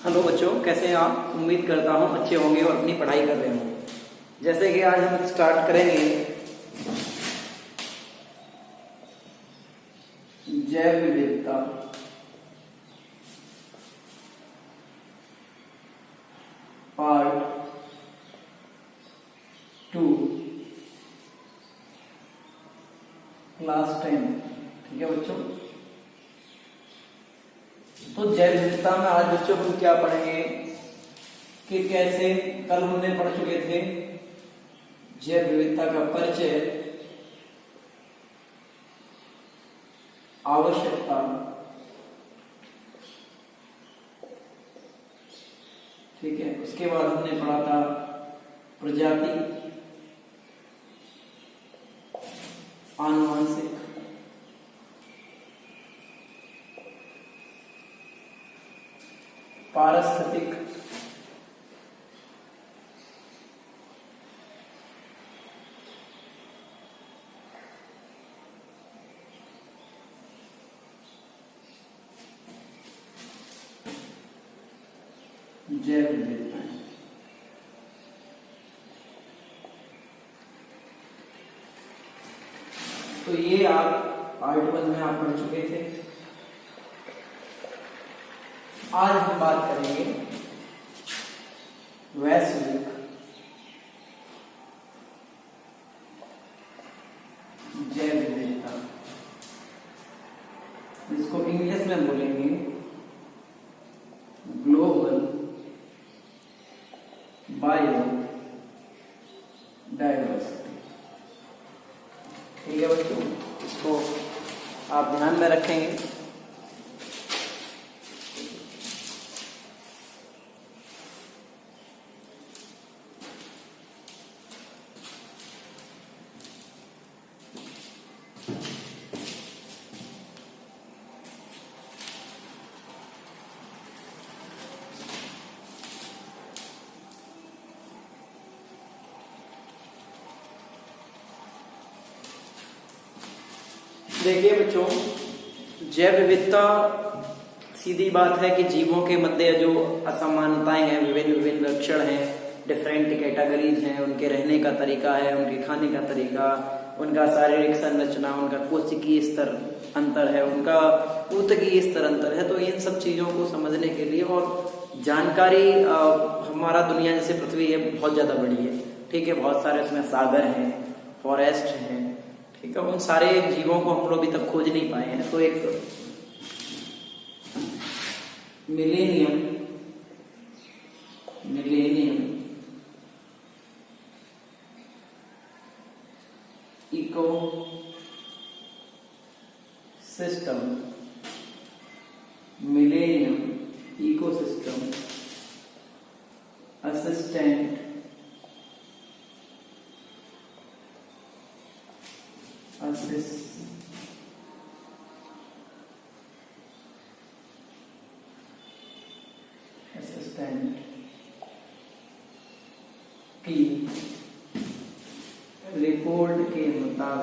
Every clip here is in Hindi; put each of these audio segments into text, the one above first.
हेलो बच्चों, कैसे हैं आप? उम्मीद करता हूँ अच्छे होंगे और अपनी पढ़ाई कर रहे होंगे। जैसे कि आज हम स्टार्ट करेंगे जैव विविधता। Part 2, class 10। ठीक है बच्चों, तो जैव विविधता में आज बच्चों हम क्या पढ़ेंगे कि कैसे कल हमने पढ़ चुके थे जैव विविधता का परिचय, आवश्यकता, ठीक है। उसके बाद हमने पढ़ा था प्रजाति, आनुवंशिक, पारिस्थितिक, जैव विविधताएं। तो ये आप पार्ट 1 में आप पढ़ चुके थे। आज हम बात करेंगे वैश्विक जैव विविधता, जिसको इंग्लिश में बोलेंगे ग्लोबल बायो डाइवर्सिटी। ठीक है बच्चों, इसको आप ध्यान में रखेंगे। देखिए बच्चों, जैव विविधता सीधी बात है कि जीवों के मध्य जो असमानताएं हैं, विभिन्न लक्षण हैं, डिफरेंट कैटेगरीज हैं, उनके रहने का तरीका है, उनके खाने का तरीका, उनका शारीरिक संरचना, उनका कोशिकीय स्तर अंतर है, उनका ऊतकीय स्तर अंतर है। तो इन सब चीजों को समझने के लिए और जानकारी, हमारा दुनिया जैसे पृथ्वी है बहुत ज्यादा बड़ी है, ठीक है। बहुत सारे उसमें सागर हैं, फॉरेस्ट हैं, ठीक है। उन सारे जीवों को हम लोग अभी तक खोज नहीं पाए हैं। तो एक millennium ecosystem, millennium ecosystem assistant assistant की रिपोर्ट के अनुसार,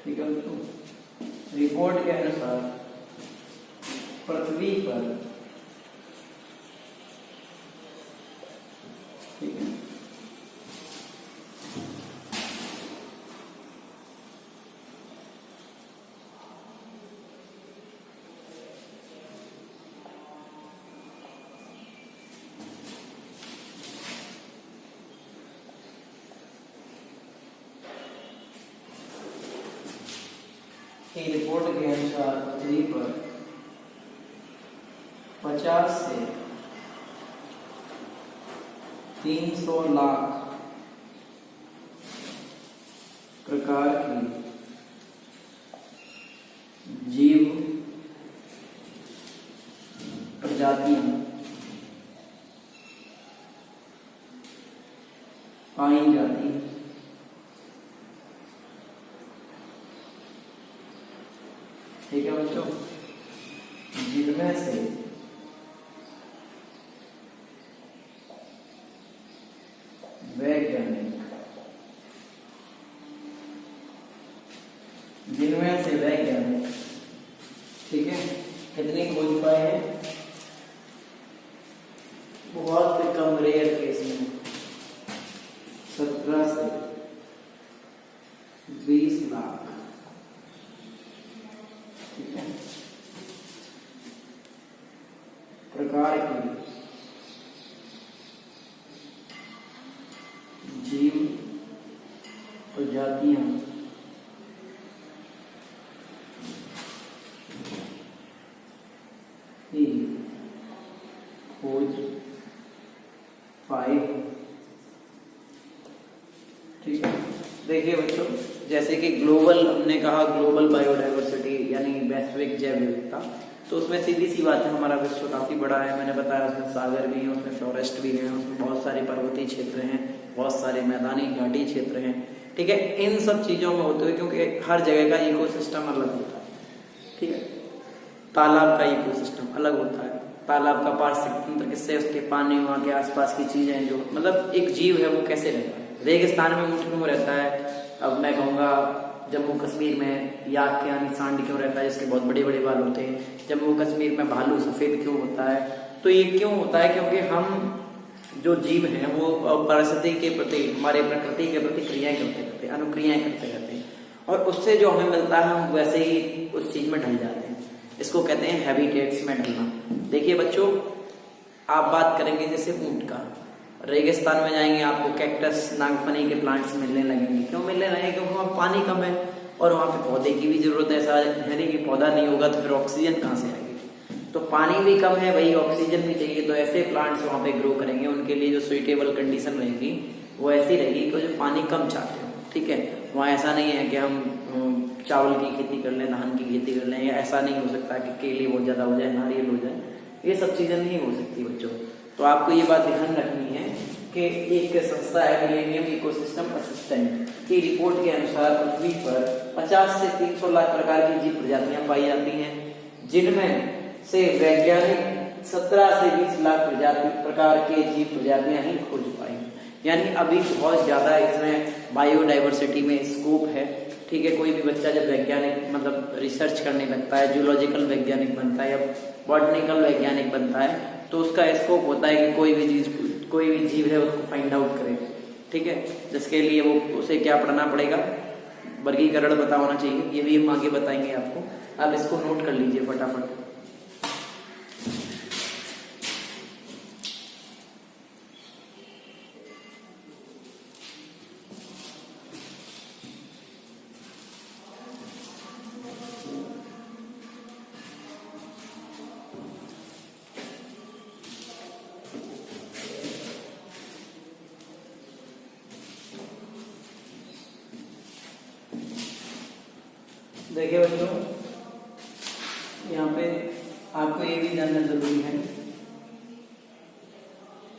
ठीक है तो रिपोर्ट के अनुसार पृथ्वी पर, ठीक है, की रिपोर्ट के अनुसार पृथ्वी पर 50 से 300 लाख प्रकार की जीव प्रजातियां पाई जाती है। ठीक है बच्चों, जिनमें से वैज्ञानिक जिनमें से वैज्ञानिक, ठीक है, कितने खोज पाए हैं? बहुत कम, रेयर केस में 17 से 20 लाख, ठीक है, प्रकार की जीव प्रजातियां ही खोज पाए, ठीक है। देखिए बच्चों, जैसे कि ग्लोबल, हमने कहा ग्लोबल बायोडाइवर्सिटी यानी वैश्विक जैव विविधता, तो उसमें सीधी सी बात है हमारा विश्व काफी बड़ा है। मैंने बताया उसमें सागर भी है, उसमें फॉरेस्ट भी है, उसमें बहुत सारे पर्वतीय क्षेत्र हैं, बहुत सारे मैदानी घाटी क्षेत्र हैं, ठीक है। इन सब चीजों में होते हुए, क्योंकि हर जगह का इकोसिस्टम अलग होता है, ठीक है। तालाब का इकोसिस्टम अलग होता है, तालाब का पारिस्थितिक तंत्र किससे, उसके पानी, वहाँ के आसपास की चीजें, जो मतलब एक जीव है वो कैसे रहता है। रेगिस्तान में ऊँट क्यों रहता है? अब मैं कहूँगा जम्मू कश्मीर में याक के यानी सांड क्यों रहता है, जिसके बहुत बड़े बड़े बाल होते हैं। जम्मू कश्मीर में भालू सफेद क्यों होता है? तो ये क्यों होता है? क्योंकि हम जो जीव हैं वो परिस्थिति के प्रति, हमारे प्रकृति के प्रति क्रियाएं करते रहते हैं, अनुक्रियाएं करते रहते हैं, और उससे जो हमें मिलता है हम वैसे ही उस चीज में ढल जाते हैं। इसको कहते हैं हैबिटेट्स में ढलना। देखिए बच्चों, आप बात करेंगे जैसे ऊंट का, रेगिस्तान में जाएंगे आपको कैक्टस, नागफनी के प्लांट्स मिलने लगेंगे। क्यों मिलने लगेंगे? क्योंकि वहाँ पानी कम है और वहाँ पे पौधे की भी जरूरत है। ऐसा है नहीं कि पौधा नहीं होगा तो फिर ऑक्सीजन कहाँ से आएगी? तो पानी भी कम है, वही ऑक्सीजन भी चाहिए, तो ऐसे प्लांट्स वहाँ पे ग्रो करेंगे। उनके लिए जो सुइटेबल कंडीशन रहेगी वो ऐसी रहेगी कि जो पानी कम चाहते हो, ठीक है। वहाँ ऐसा नहीं है कि हम चावल की खेती कर लें, धान की खेती कर लें, या ऐसा नहीं हो सकता कि केले बहुत ज्यादा हो जाए, नारियल हो जाए, ये सब चीजें नहीं हो सकती बच्चों। तो आपको ये बात ध्यान रखनी है कि एक संस्था है मिलेनियम इकोसिस्टम असिस्टेंट की रिपोर्ट के अनुसार पृथ्वी पर 50 से 300 लाख प्रकार की जीव प्रजातियां पाई जाती हैं, जिनमें से वैज्ञानिक 17 से 20 लाख प्रकार के जीव प्रजातियां ही खोज पाई। यानी अभी बहुत ज्यादा इसमें बायोडाइवर्सिटी में स्कोप है, ठीक है। कोई भी बच्चा जब वैज्ञानिक मतलब रिसर्च करने लगता है, जूलॉजिकल वैज्ञानिक बनता है या बॉटनिकल वैज्ञानिक बनता है, तो उसका स्कोप होता है कि कोई भी जीव है उसको फाइंड आउट करे, ठीक है। जिसके लिए वो उसे क्या पढ़ना पड़ेगा? वर्गीकरण पता होना चाहिए। ये भी हम आगे बताएंगे आपको, आप इसको नोट कर लीजिए फटाफट। देखिए बच्चों, यहाँ पे आपको ये भी जानना जरूरी है,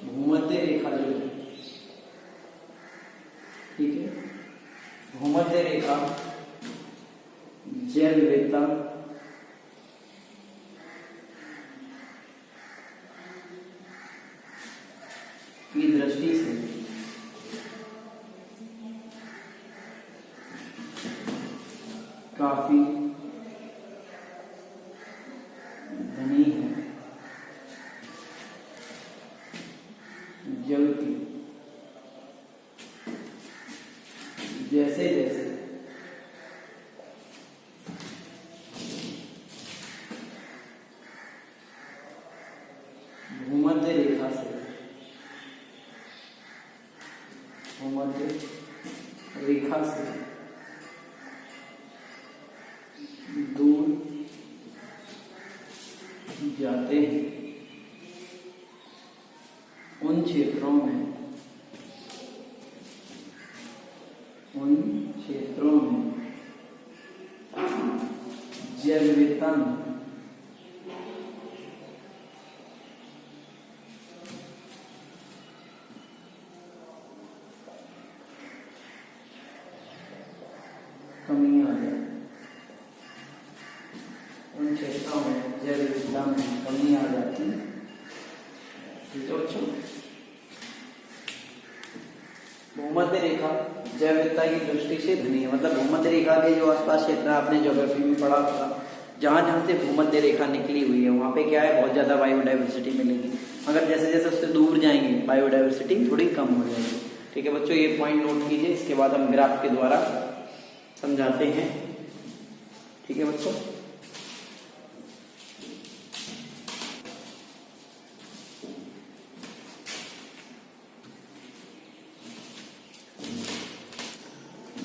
भूमध्य रेखा जो है, ठीक है, भूमध्य रेखा जैव विविधता की दृष्टि से काफी धनी है, जबकि जैसे जैसे भूमध्य रेखा से दूर जाते हैं, उन क्षेत्रों में जैव विविधता में कमी आ जाए, उन क्षेत्रों में जैव विविधता में कमी आ जाती है। ठीक है बच्चों, भूमध्य रेखा जैव विविधता की दृष्टि से धनी है। मतलब भूमध्य रेखा के जो आसपास क्षेत्र आपने ज्योग्राफी में पढ़ा था, जहाँ जहाँ से भूमध्य रेखा निकली हुई है वहाँ पे क्या है, बहुत ज़्यादा बायोडाइवर्सिटी मिलेगी। मगर जैसे जैसे उससे दूर जाएंगे बायोडाइवर्सिटी थोड़ी कम हो जाएगी। ठीक है बच्चों, ये पॉइंट नोट कीजिए, इसके बाद हम ग्राफ के द्वारा समझाते हैं। ठीक है बच्चों,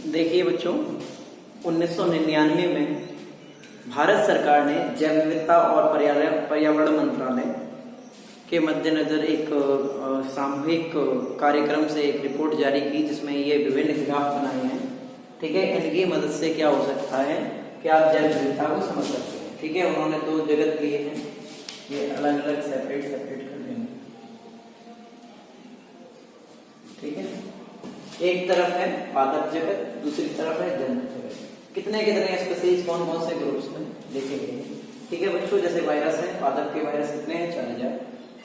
देखिए बच्चों, 1999 में भारत सरकार ने जैव विविधता और पर्यावरण मंत्रालय के मद्देनजर एक सामूहिक कार्यक्रम से एक रिपोर्ट जारी की, जिसमें ये विभिन्न ग्राफ बनाए हैं। ठीक है, इनकी मदद से क्या हो सकता है कि आप जैव विविधता को समझ सकते हैं। ठीक है, उन्होंने दो जगत लिए हैं, ये अलग अलग सेपरेट कर देंगे। ठीक है, एक तरफ है पादप जगत, दूसरी तरफ है जंतु जगत। कितने कितने स्पीसीज कौन कौन से ग्रुप्स में देखे गए हैं। ठीक है बच्चों, जैसे वायरस है, पादप के वायरस कितने हैं, 4000।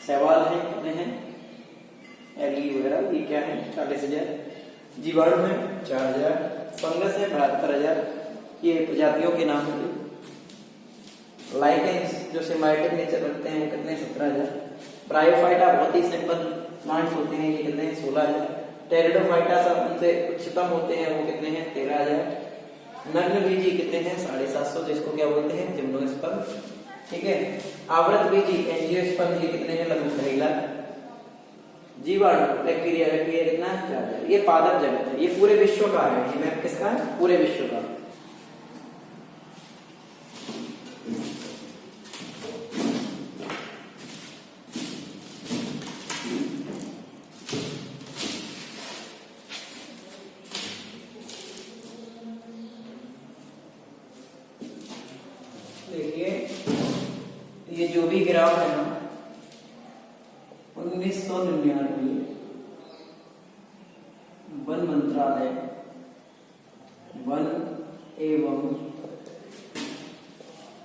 शैवाल है कितने हैं, एली वगैरह, ये क्या है, 40,000। जीवाणु है 4000। फंगस है 72,000। ये प्रजातियों के नाम है। लाइकेंस जो सिम्बायोटिक नेचर रखते हैं वो कितने, 17,000। ब्रायोफाइटा बहुत ही सिंपल प्लांट्स होते हैं, ये कितने हैं, 16,000। टेरिडोफाइटा सब उनसे उच्चतम होते हैं, वो कितने हैं, 13,000। नग्न बीजी कितने हैं, 750, जिसको क्या बोलते हैं, जिम्नोस्पर्म। ठीक है, आवृत बीजी एंजियोस्पर्म, ये कितने हैं, लगभग 2.5 लाख। जीवाणु बैक्टीरिया कितना, 4,000। ये पादप जगत है, ये पूरे विश्व का है। ये मैप किसका है, पूरे विश्व का। देखिए, ये जो भी ग्राफ है ना, 1999 वन मंत्रालय, वन एवं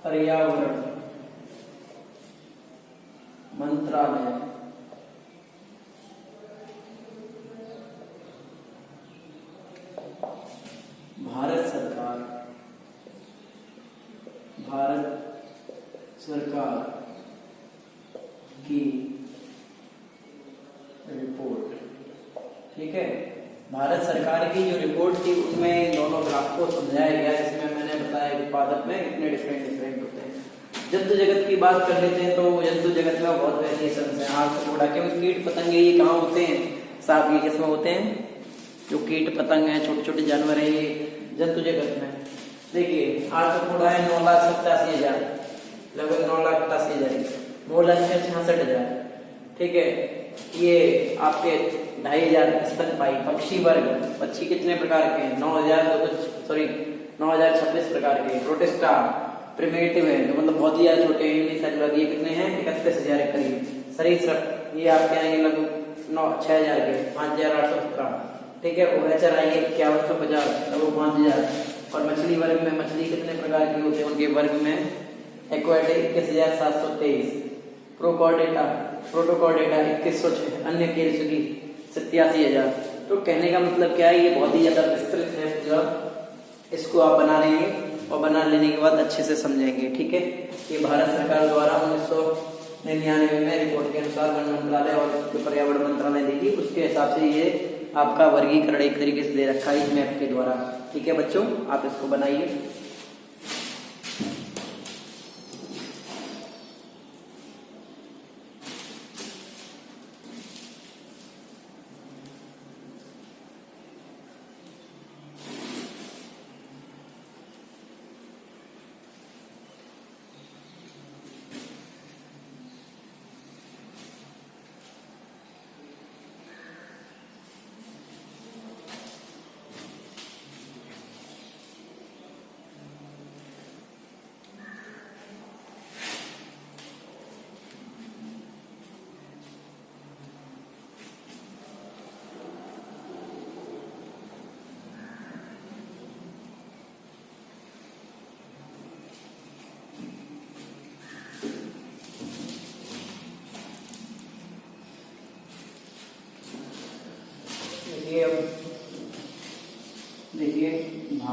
पर्यावरण मंत्रालय भारत सरकार की रिपोर्ट। ठीक है, भारत सरकार की जो रिपोर्ट थी उसमें दोनों ग्राफ को समझाया गया, जिसमें मैंने बताया कि पादप में इतने डिफरेंट होते हैं। जंतु जगत की बात कर लेते हैं तो जंतु जगत में बहुत वेरिएशंस हैं। आर्थ्रोपोडा के कीट पतंगे, ये कहाँ होते हैं साहब, ये किसमें होते हैं, जो कीट पतंग हैं, छोटे छोटे जानवर हैं, ये जंतु जगत में। देखिए, आर्थ्रोपोडा है 9,87,000, लगभग 9,88,000। मोलस्क है 66,000। ठीक है, ये आपके 2,500 स्तनपायी। पक्षी वर्ग, पक्षी कितने प्रकार के हैं, 9,026 प्रकार के। प्रोटिस्टा प्रिमिटिव है, जो मतलब बहुत ही ज्यादा छोटे हैं, यूनिसेलुलर, ये कितने हैं, 31,000 के करीब। सरीसृप ये आपके आएंगे लगभग 6,000 के, 5,817। ठीक है, उभयचर आएंगे 5150, लगभग 5,000। और मछली वर्ग में, मछली कितने प्रकार की होते हैं, उनके वर्ग में एक्वाटिक 21,723। प्रोटोकॉर्डेटा 2106। अन्य केरसुकी 87,000। तो कहने का मतलब क्या है, ये बहुत ही ज्यादा विस्तृत है पूरा। इसको आप बना लेंगे और बना लेने के बाद अच्छे से समझेंगे। ठीक है, ये भारत सरकार द्वारा 1999 में रिपोर्ट के अनुसार वन मंत्रालय और पर्यावरण मंत्रालय देगी, उसके हिसाब से ये आपका वर्गीकरण एक तरीके से दे रखा है इस मैप के द्वारा। ठीक है बच्चों, आप इसको बनाइए।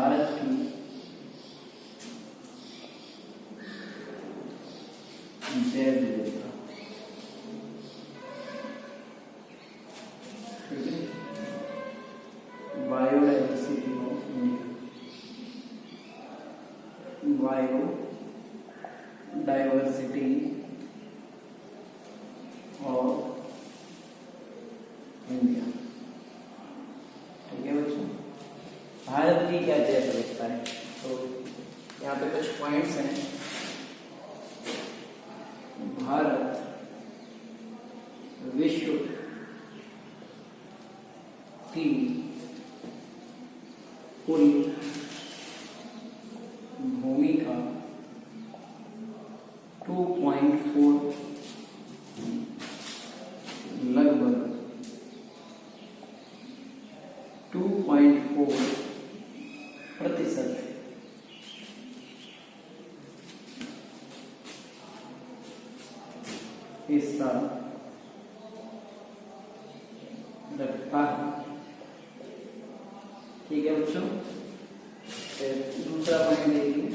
भारत की जैव विविधता, ठीक है, biodiversity of India, biodiversity of India, ठीक है बच्चों। भारत की क्या जैव विविधता है, तो यहाँ पे कुछ पॉइंट्स हैं। भारत विश्व की कुल भूमि का 2.4 लगभग 2.4% हिस्सा रखता है, ठीक है बच्चों। दूसरा पॉइंट देखिए,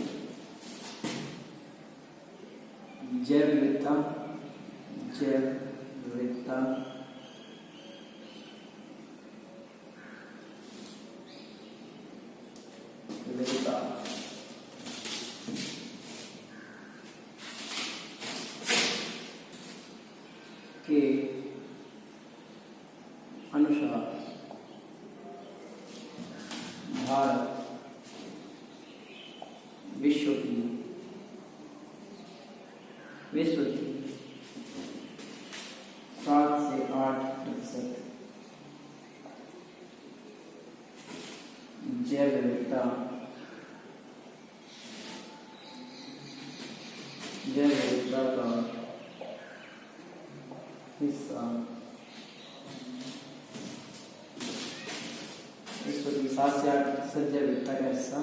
जैव विविधता, जैव विविधता विविधता के अनुसार भारत विश्व की 7 से 8% जैव विविधता का हिस्सा विश्व की 7 से 8% जैव विविधता का हिस्सा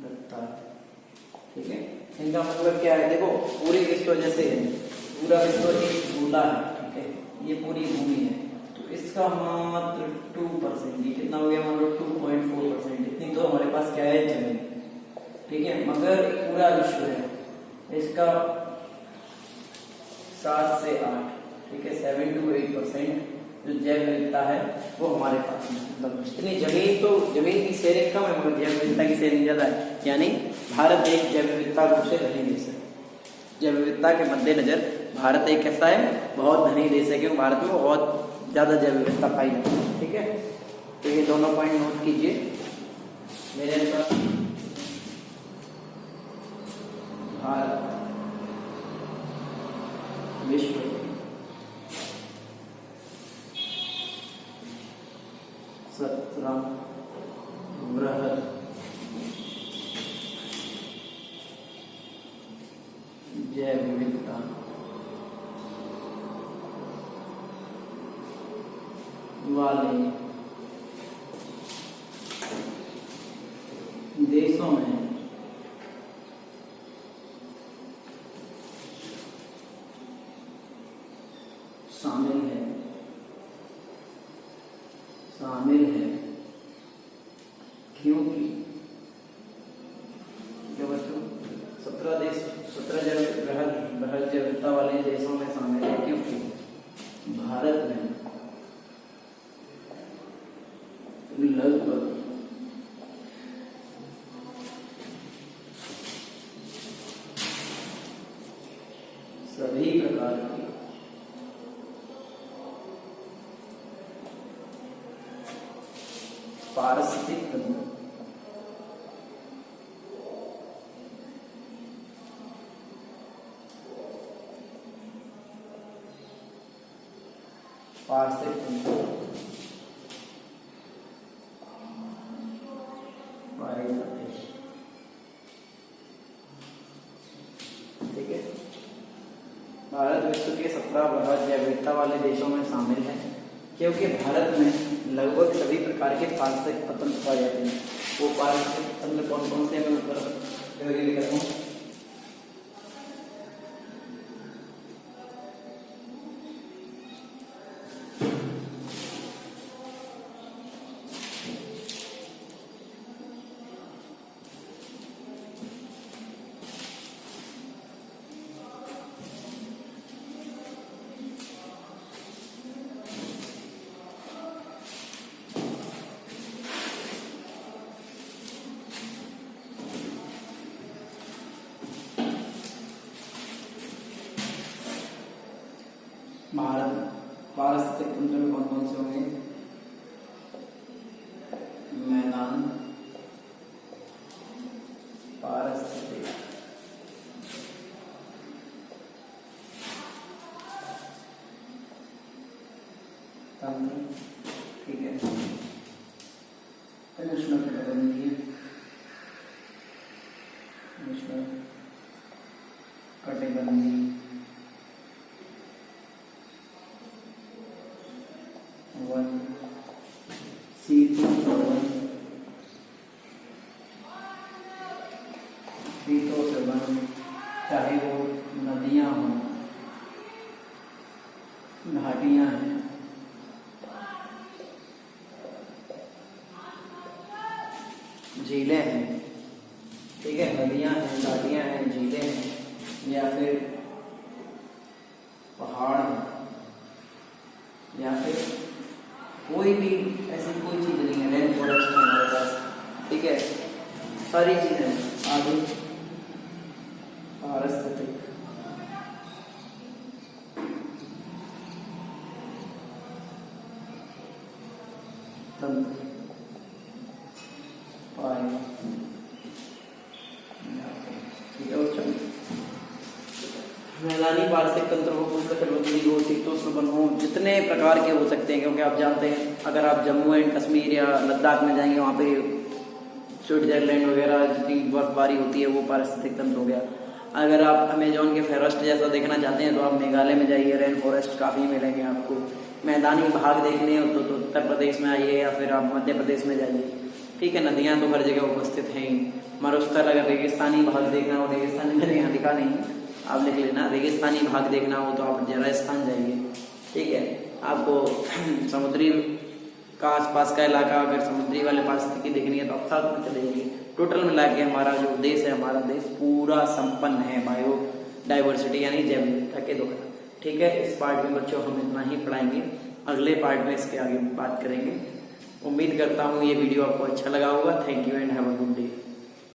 रखता है, ठीक है। इनका मतलब क्या है, देखो पूरी विश्व जैसे है, पूरा विश्व एक गोला है, ठीक है, ये पूरी भूमि है, तो इसका मात्र 2%, ये कितना हो गया, मान लो 2.4%, इतनी तो हमारे पास क्या है, जमीन, ठीक है। मगर पूरा विश्व है, इसका 7 से 8, ठीक है, 7 to 8% जो जैव विविधता है वो हमारे पास है। मतलब इतनी जमीन की शेयरिंग कम है मगर जैव विविधता की शेयरिंग ज्यादा है, यानी भारत एक जैव विविधता रूप से धनी देश है। जैव विविधता के मद्देनजर भारत एक ऐसा है बहुत धनी देश है, क्योंकि भारत में बहुत ज्यादा जैव विविधता पाई जाती है, ठीक है। तो ये दोनों पॉइंट नोट कीजिए मेरे अनुसार। भारत विश्व सत्रह बृहद जैव विविधता वाले देशों में शामिल है क्योंकि क्या बच्चों 17 बृहद जैव विविधता वाले देशों में शामिल है क्योंकि भारत में लगभग सभी प्रकार की पारिस्थितिक तंत्र पाए जाते हैं, ठीक है। भारत विश्व के 17 बृहद जैव विविधता वाले देशों में शामिल है क्योंकि भारत में लगभग सभी प्रकार के पारिस्थितिक तंत्र पाए जाते हैं। वो पारिस्थितिक तंत्र कौन कौन से मैं ऊपर लिखता हूँ। कौन से होंगे? मैदान, पारिस्थितिक तंत्र, ठीक है। उष्णकटिबंधीय, उष्णकटिबंधीय वन, शीतोष्ण वन, शीतोष्ण वन, चाहे वो नदियां हों, घाटियां हैं, झीलें हैं, ठीक है, नदियां हैं, घाटियां हैं, झीलें हैं, या फिर पहाड़ हैं, या फिर कोई भी ऐसी कोई चीज नहीं है, रेन फॉरेस्ट है हमारे पास, ठीक है, सारी चीजें। आगे पारिस्थितिक तंत्र, मैदानी पारिस्थितिक तंत्र हो, उष्णकटिबंधीय हो, शीतोष्ण वन हो, जितने प्रकार के हो सकते हैं, क्योंकि आप जानते हैं अगर आप जम्मू एंड कश्मीर या लद्दाख में जाएंगे वहाँ पे स्विट्जरलैंड वगैरह जितनी बर्फबारी होती है वो पारिस्थितिक तंत्र हो गया। अगर आप अमेजोन के फॉरेस्ट जैसा देखना चाहते हैं तो आप मेघालय में जाइए, रेन फॉरेस्ट काफ़ी मिलेंगे आपको। मैदानी भाग देखने हो तो उत्तर प्रदेश में आइए या फिर आप मध्य प्रदेश में जाइए, ठीक है। नदियाँ तो हर जगह उपस्थित हैं ही। मरुस्थल, अगर रेगिस्तानी भाग देखना हो, रेगिस्तानी मैंने यहाँ लिखा नहीं है, आप लिख लेना, रेगिस्तानी भाग देखना हो तो आप राजस्थान जाइए, ठीक है। आपको समुद्री का आसपास का इलाका, अगर समुद्री वाले पारिस्थितिकी देखनी है तो आप साथ में चले जाइए। टोटल मिला के हमारा जो देश है, हमारा देश पूरा संपन्न है बायो डाइवर्सिटी यानी जैव विविधता के द्वारा, ठीक है। इस पार्ट में बच्चों हम इतना ही पढ़ाएंगे, अगले पार्ट में इसके आगे बात करेंगे। उम्मीद करता हूँ ये वीडियो आपको अच्छा लगा होगा। Thank you and have a good day.